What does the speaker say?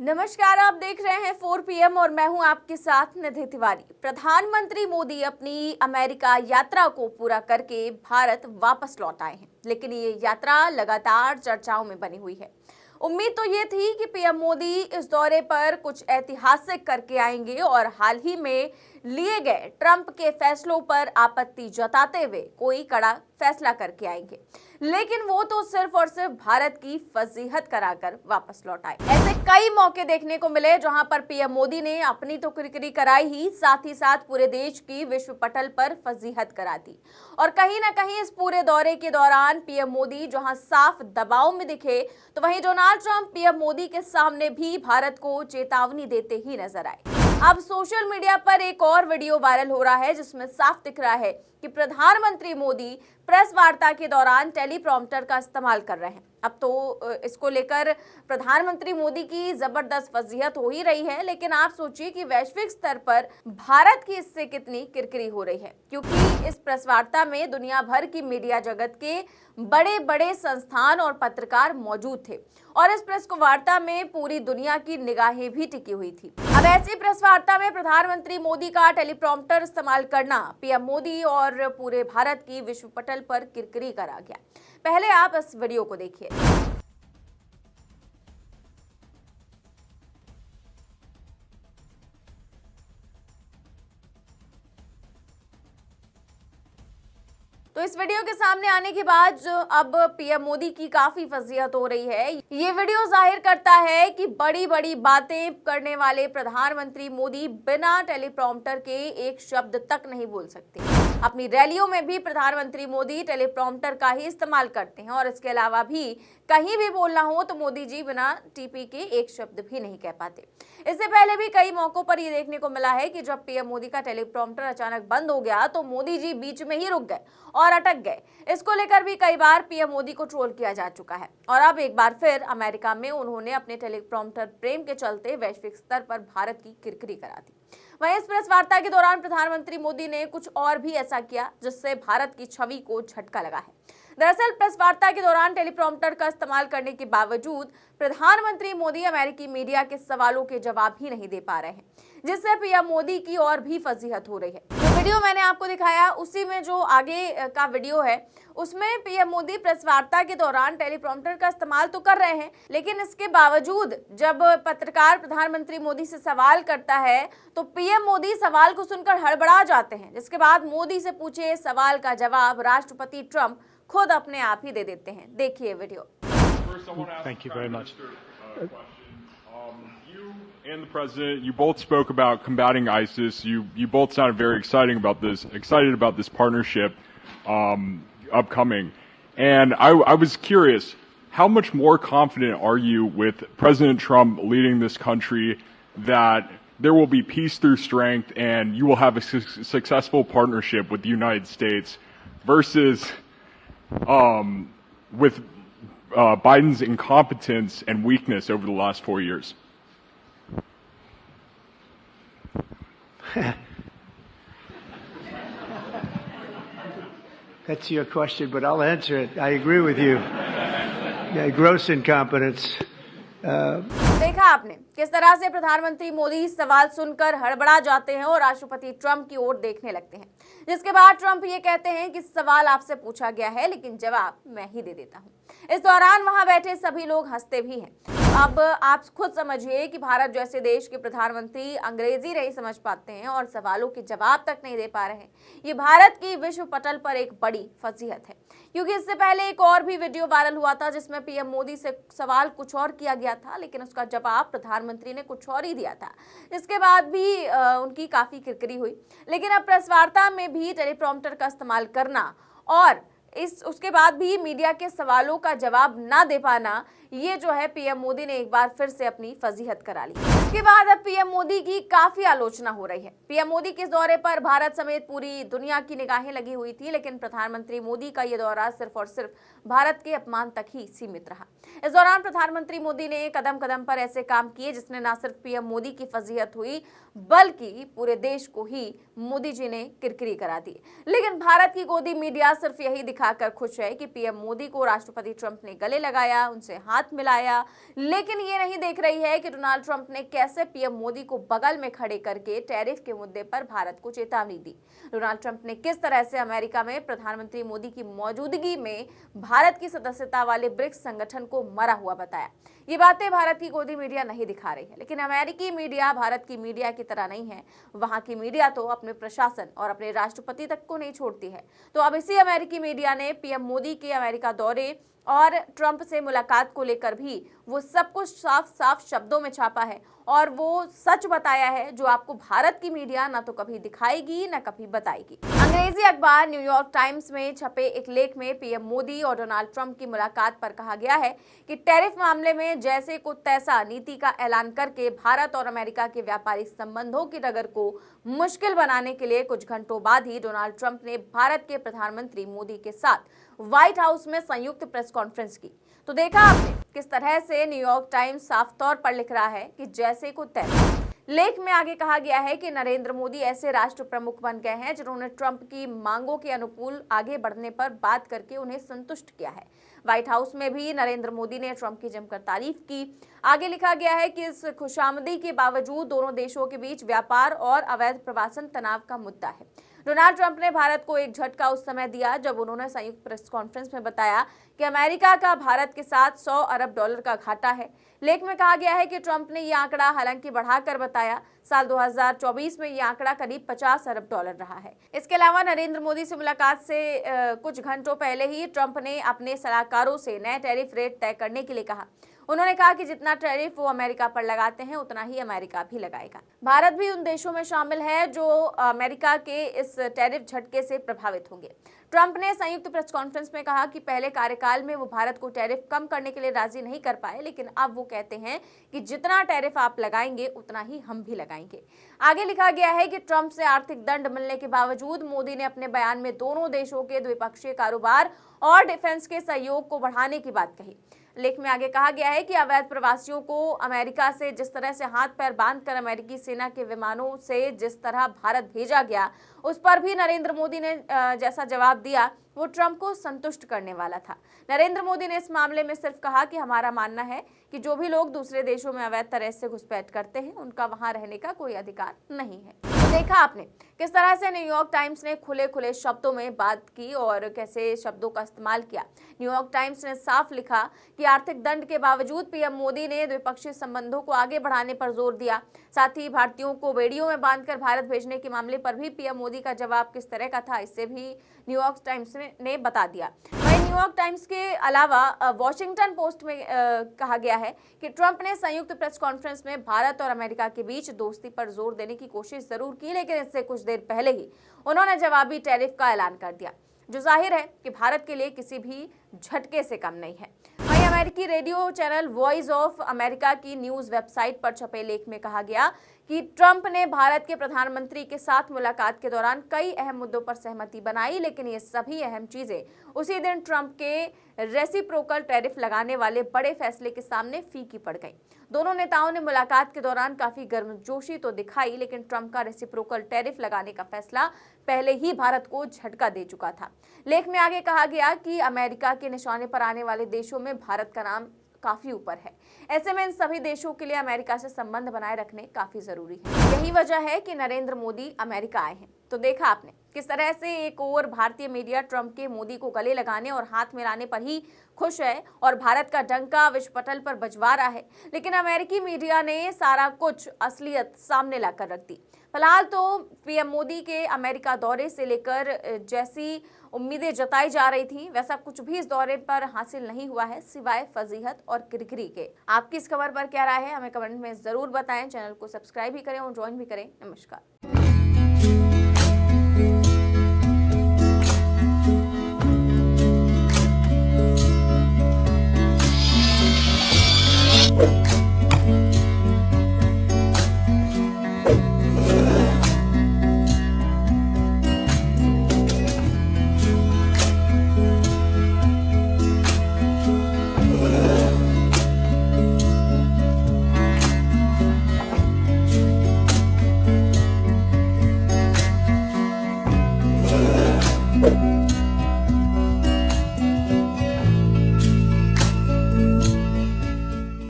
नमस्कार, आप देख रहे हैं 4 PM और मैं हूं आपके साथ निधि तिवारी। प्रधानमंत्री मोदी अपनी अमेरिका यात्रा को पूरा करके भारत वापस लौट आए हैं, लेकिन ये यात्रा लगातार चर्चाओं में बनी हुई है। उम्मीद तो ये थी कि पीएम मोदी इस दौरे पर कुछ ऐतिहासिक करके आएंगे और हाल ही में लिए गए ट्रंप के फैसलों पर आपत्ति जताते हुए कोई कड़ा फैसला करके आएंगे, लेकिन वो तो सिर्फ और सिर्फ भारत की फजीहत कराकर वापस लौट आए। ऐसे कई मौके देखने को मिले जहां पर पीएम मोदी ने अपनी तो किरकिरी कराई ही, साथ ही साथ पूरे देश की विश्व पटल पर फजीहत करा दी। और कहीं ना कहीं इस पूरे दौरे के दौरान पीएम मोदी जहां साफ दबाव में दिखे, तो वहीं डोनाल्ड ट्रंप पीएम मोदी के सामने भी भारत को चेतावनी देते ही नजर आए। अब सोशल मीडिया पर एक और वीडियो वायरल हो रहा है जिसमें साफ दिख रहा है कि प्रधानमंत्री मोदी प्रेस वार्ता के दौरान टेलीप्रॉम्प्टर का इस्तेमाल कर रहे हैं। अब तो इसको लेकर प्रधानमंत्री मोदी की जबरदस्त फजीहत हो ही रही है, लेकिन आप सोचिए कि वैश्विक स्तर पर भारत की इससे कितनी किरकिरी हो रही है, क्योंकि इस प्रेस वार्ता में दुनिया भर की मीडिया जगत के बड़े बड़े संस्थान और पत्रकार मौजूद थे और इस प्रेस वार्ता में पूरी दुनिया की निगाहें भी टिकी हुई थी। अब ऐसी प्रेस वार्ता में प्रधानमंत्री मोदी का टेलीप्रॉम्प्टर इस्तेमाल करना पीएम मोदी और पूरे भारत की विश्व पटल पर किरकिरी करा गया। पहले आप इस वीडियो को देखिए। तो इस वीडियो के सामने आने के बाद जो अब पीएम मोदी की काफी फजीहत हो रही है। ये वीडियो जाहिर करता है कि बड़ी बड़ी बातें करने वाले प्रधानमंत्री मोदी बिना टेलीप्रॉम्प्टर के एक शब्द तक नहीं बोल सकते। अपनी रैलियों में भी प्रधानमंत्री मोदी टेलीप्रॉम्प्टर का ही इस्तेमाल करते हैं और इसके अलावा भी कहीं भी बोलना हो तो मोदी जी बिना टीपी के एक शब्द भी नहीं कह पाते। इससे पहले भी कई मौकों पर ये देखने को मिला है कि जब पीएम मोदी का टेलीप्रॉम्प्टर अचानक बंद हो गया तो मोदी जी बीच में ही रुक गए और अटक गए। इसको लेकर भी कई बार पीएम मोदी को ट्रोल किया जा चुका है और अब एक बार फिर अमेरिका में उन्होंने अपने टेलीप्रॉम्प्टर प्रेम के चलते वैश्विक स्तर पर भारत की किरकिरी करा दी। वहीं इस प्रेस वार्ता के दौरान प्रधानमंत्री मोदी ने कुछ और भी ऐसा किया जिससे भारत की छवि को झटका लगा है। दरअसल प्रेस वार्ता के दौरान टेलीप्रॉम्प्टर का इस्तेमाल करने के बावजूद प्रधानमंत्री मोदी अमेरिकी मीडिया के सवालों के जवाब ही नहीं दे पा रहे हैं, जिससे पीएम मोदी की और भी फजीहत हो रही है। जो वीडियो मैंने आपको दिखाया उसी में जो आगे का वीडियो है उसमें पीएम मोदी प्रेस वार्ता के दौरान टेलीप्रॉम्प्टर का इस्तेमाल तो कर रहे हैं, लेकिन इसके बावजूद जब पत्रकार प्रधानमंत्री मोदी से सवाल करता है तो पीएम मोदी सवाल को सुनकर हड़बड़ा जाते हैं, जिसके बाद मोदी से पूछे सवाल का जवाब राष्ट्रपति ट्रंप खुद अपने आप ही दे देते हैं। देखिए video. Thank you very much. You and the president, you both spoke about combating ISIS. You both sounded very excited about this partnership upcoming. And I was curious, how much more confident are you with President Trump leading this country that there will be peace through strength and you will have a successful partnership with the United States versus with Biden's incompetence and weakness over the last 4 years? That's your question, but I'll answer it. I agree with you. Yeah, gross incompetence. देखा आपने किस तरह से प्रधानमंत्री मोदी सवाल सुनकर हड़बड़ा जाते हैं और राष्ट्रपति ट्रंप की ओर देखने लगते हैं, जिसके बाद ट्रंप ये कहते हैं कि सवाल आपसे पूछा गया है लेकिन जवाब मैं ही दे देता हूं। इस दौरान वहां बैठे सभी लोग हंसते भी हैं। अब आप खुद समझिए कि भारत जैसे देश के प्रधानमंत्री अंग्रेजी नहीं समझ पाते हैं और सवालों के जवाब तक नहीं दे पा रहे हैं। ये भारत की विश्व पटल पर एक बड़ी फजीहत है, क्योंकि इससे पहले एक और भी वीडियो वायरल हुआ था जिसमें पीएम मोदी से सवाल कुछ और किया गया था, लेकिन उसका जवाब प्रधानमंत्री ने कुछ और ही दिया था, जिसके बाद भी उनकी काफी किरकिरी हुई। लेकिन अब प्रेस वार्ता में भी टेलीप्रॉम्प्टर का इस्तेमाल करना और उसके बाद भी मीडिया के सवालों का जवाब ना दे पाना, ये जो है पीएम मोदी ने एक बार फिर से अपनी फजीहत करा ली। इसके बाद अब पीएम मोदी की काफी आलोचना हो रही है। पीएम मोदी के इस दौरे पर भारत समेत पूरी दुनिया की निगाहें लगी हुई थी, लेकिन प्रधानमंत्री मोदी का ये दौरा सिर्फ और सिर्फ भारत के अपमान तक ही सीमित रहा। इस दौरान प्रधानमंत्री मोदी ने कदम कदम पर ऐसे काम किए जिसने न सिर्फ पीएम मोदी की फजीहत हुई बल्कि पूरे देश को ही मोदी जी ने किरकिरी करा दी। लेकिन भारत की गोदी मीडिया सिर्फ यही दिखाकर खुश है कि पीएम मोदी को राष्ट्रपति ट्रंप ने गले लगाया, उनसे हाथ मिलाया, लेकिन ये नहीं देख रही है कि डोनाल्ड ट्रंप ने कैसे पीएम मोदी को बगल में खड़े करके टैरिफ के मुद्दे पर भारत को चेतावनी दी। डोनाल्ड ट्रंप ने किस तरह से अमेरिका में प्रधानमंत्री मोदी की मौजूदगी में भारत की सदस्यता वाले ब्रिक्स संगठन को मरा हुआ बताया। ये बातें भारत की गोदी मीडिया नहीं दिखा रही है, लेकिन अमेरिकी मीडिया भारत की मीडिया की तरह नहीं है। वहां की मीडिया तो अपने प्रशासन और अपने राष्ट्रपति तक को नहीं छोड़ती है। तो अब इसी अमेरिकी मीडिया ने पीएम मोदी के अमेरिका दौरे और ट्रंप से मुलाकात को लेकर भी वो सब कुछ साफ साफ शब्दों में छापा है और वो सच बताया है जो आपको भारत की मीडिया ना तो कभी दिखाएगी ना कभी बताएगी। अंग्रेजी अखबार न्यूयॉर्क टाइम्स में छपे एक लेख में पीएम मोदी और डोनाल्ड ट्रंप की मुलाकात पर कहा गया है कि टैरिफ मामले में जैसे को तैसा नीति का ऐलान करके भारत और अमेरिका के व्यापारिक संबंधों की डगर को मुश्किल बनाने के लिए कुछ घंटों बाद ही डोनाल्ड ट्रंप ने भारत के प्रधानमंत्री मोदी के साथ व्हाइट हाउस में संयुक्त प्रेस कॉन्फ्रेंस की। तो देखा आपने किस तरह से न्यूयॉर्क टाइम्स साफ तौर पर लिख रहा है कि जैसे को तैसा। लेख में आगे कहा गया है कि नरेंद्र मोदी ऐसे राष्ट्र प्रमुख बन गए हैं जिन्होंने ट्रंप की मांगों के अनुकूल आगे बढ़ने पर बात करके उन्हें संतुष्ट किया है। व्हाइट हाउस में भी नरेंद्र मोदी ने ट्रंप की जमकर तारीफ की। आगे लिखा गया है कि इस खुशामदी के बावजूद दोनों देशों के बीच व्यापार और अवैध प्रवासन तनाव का मुद्दा है। डोनाल्ड ट्रंप ने भारत को एक झटका उस समय दिया जब उन्होंने संयुक्त प्रेस कॉन्फ्रेंस में बताया कि अमेरिका का भारत के साथ $100 अरब का घाटा है। लेख में कहा गया है कि ट्रंप ने यह आंकड़ा हालांकि बढ़ाकर बताया। साल 2024 में यह आंकड़ा करीब $50 अरब रहा है। इसके अलावा नरेंद्र मोदी से मुलाकात से कुछ घंटों पहले ही ट्रंप ने अपने सलाहकारों से नए टैरिफ रेट तय करने के लिए कहा। उन्होंने कहा कि जितना टैरिफ वो अमेरिका पर लगाते हैं उतना ही अमेरिका भी लगाएगा। भारत भी उन देशों में शामिल है जो अमेरिका के इस टैरिफ झटके से प्रभावित होंगे। ट्रंप ने संयुक्त प्रेस कॉन्फ्रेंस में कहा कि पहले कार्यकाल में वो भारत को टैरिफ कम करने के लिए राजी नहीं कर पाए, लेकिन अब वो कहते हैं कि जितना टैरिफ आप लगाएंगे उतना ही हम भी लगाएंगे। आगे लिखा गया है कि ट्रंप से आर्थिक दंड मिलने के बावजूद मोदी ने अपने बयान में दोनों देशों के द्विपक्षीय कारोबार और डिफेंस के सहयोग को बढ़ाने की बात कही। लेख में आगे कहा गया है कि अवैध प्रवासियों को अमेरिका से जिस तरह से हाथ पैर बांधकर अमेरिकी सेना के विमानों से जिस तरह भारत भेजा गया, उस पर भी नरेंद्र मोदी ने जैसा जवाब दिया वो ट्रंप को संतुष्ट करने वाला था। नरेंद्र मोदी ने इस मामले में सिर्फ कहा कि हमारा मानना है कि जो भी लोग दूसरे देशों में अवैध तरह से घुसपैठ करते हैं उनका वहां रहने का कोई अधिकार नहीं है। तो देखा आपने किस तरह से न्यूयॉर्क टाइम्स ने खुले खुले शब्दों में बात की और कैसे शब्दों का इस्तेमाल किया। न्यूयॉर्क टाइम्स ने साफ लिखा कि आर्थिक दंड के बावजूद पीएम मोदी ने द्विपक्षीय संबंधों को आगे बढ़ाने पर जोर दिया। साथ ही भारतीयों को बेड़ियों में बांधकर भारत भेजने के मामले पर भी पीएम मोदी का जवाब किस तरह का था, इससे भी न्यूयॉर्क टाइम्स ने बता दिया। वहीं न्यूयॉर्क टाइम्स के अलावा वॉशिंगटन पोस्ट में कहा गया है कि ट्रंप ने संयुक्त प्रेस कॉन्फ्रेंस में भारत और अमेरिका के बीच दोस्ती पर जोर देने की कोशिश जरूर की, लेकिन इससे कुछ देर पहले ही उन्होंने जवाबी टैरिफ का ऐलान कर दिया, जो जाहिर है कि भारत के लिए किसी भी झटके से कम नहीं है। वहीं अमेरिकी radio channel voice of America की न्यूज वेबसाइट पर छपे लेख में कहा गया कि ट्रंप ने भारत के प्रधानमंत्री के साथ मुलाकात के दौरान कई अहम मुद्दों पर सहमति बनाई, लेकिन ये सभी अहम चीजें उसी दिन ट्रंप के रेसिप्रोकल टैरिफ लगाने वाले बड़े फैसले के सामने फीकी पड़ गई। दोनों नेताओं ने मुलाकात के दौरान काफी गर्मजोशी तो दिखाई, लेकिन ट्रंप का रेसिप्रोकल टैरिफ लगाने का फैसला पहले ही भारत को झटका दे चुका था। लेख में आगे कहा गया कि अमेरिका के निशाने पर आने वाले देशों में भारत का नाम काफी ऊपर है। ऐसे में इन सभी देशों के लिए अमेरिका से संबंध बनाए रखने काफी जरूरी है। यही वजह है कि नरेंद्र मोदी अमेरिका आए हैं। तो देखा आपने किस तरह से एक ओर भारतीय मीडिया ट्रंप के मोदी को गले लगाने और हाथ मिलाने पर ही खुश है और भारत का डंका विश्व पटल पर बजवा रहा है, लेकिन अमेरिकी मीडिया ने सारा कुछ असलियत सामने लाकर रख दी। फिलहाल तो पीएम मोदी के अमेरिका दौरे से लेकर जैसी उम्मीदें जताई जा रही थी वैसा कुछ भी इस दौरे पर हासिल नहीं हुआ है, सिवाय फजीहत और किरकिरी के। आपकी इस खबर पर क्या राय है हमें कमेंट में जरूर बताएं। चैनल को सब्सक्राइब भी करें और ज्वाइन भी करें। नमस्कार।